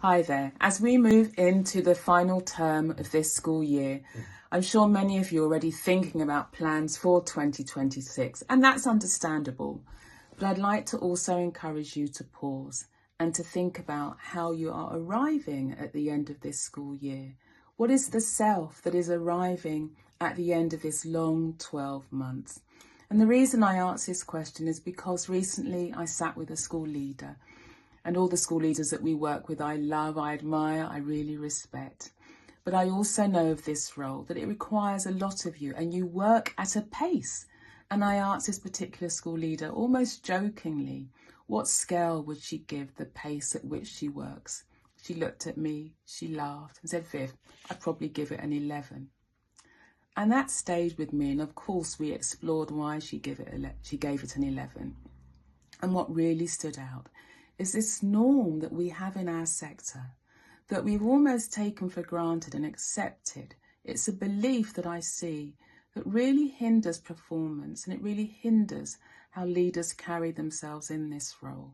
Hi there. As we move into the final term of this school year, I'm sure many of you are already thinking about plans for 2026, and that's understandable. But I'd like to also encourage you to pause and to think about how you are arriving at the end of this school year. What is the self that is arriving at the end of this long 12 months? And the reason I ask this question is because recently I sat with a school leader. And all the school leaders that we work with, I love, I admire, I really respect. But I also know of this role, that it requires a lot of you and you work at a pace. And I asked this particular school leader, almost jokingly, what scale would she give the pace at which she works? She looked at me, she laughed and said, Viv, I'd probably give it an 11. And that stayed with me. And of course, we explored why she gave it an 11. And what really stood out is this norm that we have in our sector that we've almost taken for granted and accepted. It's a belief that I see that really hinders performance, and it really hinders how leaders carry themselves in this role.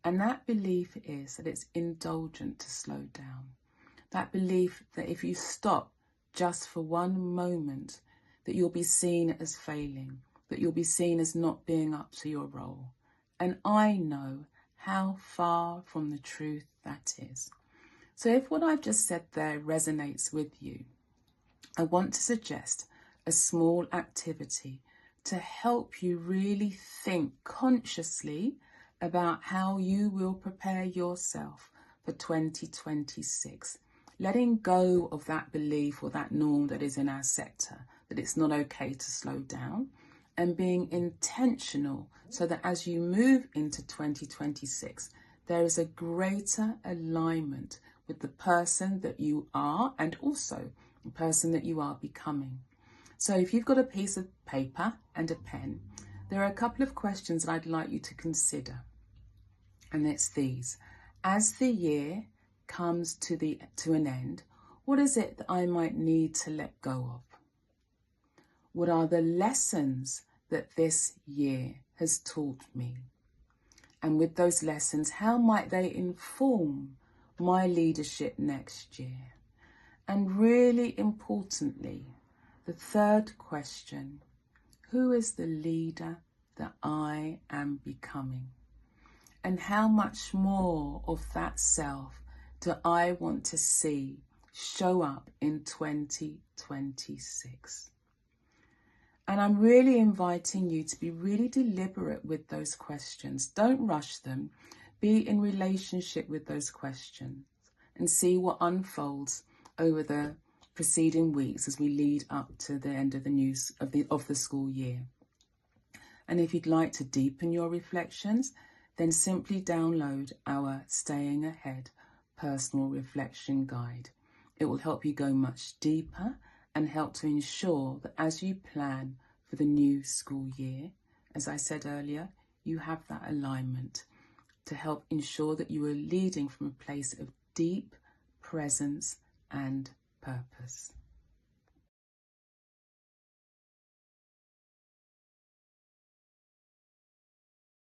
And that belief is that it's indulgent to slow down. That belief that if you stop just for one moment, that you'll be seen as failing, that you'll be seen as not being up to your role. And I know how far from the truth that is. So if what I've just said there resonates with you, I want to suggest a small activity to help you really think consciously about how you will prepare yourself for 2026. Letting go of that belief or that norm that is in our sector, that it's not okay to slow down, and being intentional so that as you move into 2026, there is a greater alignment with the person that you are and also the person that you are becoming. So if you've got a piece of paper and a pen, there are a couple of questions that I'd like you to consider. And it's these. As the year comes to an end, what is it that I might need to let go of? What are the lessons that this year has taught me? And with those lessons, how might they inform my leadership next year? And really importantly, the third question, who is the leader that I am becoming? And how much more of that self do I want to see show up in 2026? And I'm really inviting you to be really deliberate with those questions. Don't rush them. Be in relationship with those questions and see what unfolds over the preceding weeks as we lead up to the end of the school year. And if you'd like to deepen your reflections, then simply download our Staying Ahead personal reflection guide. It will help you go much deeper and help to ensure that as you plan for the new school year, as I said earlier, you have that alignment to help ensure that you are leading from a place of deep presence and purpose.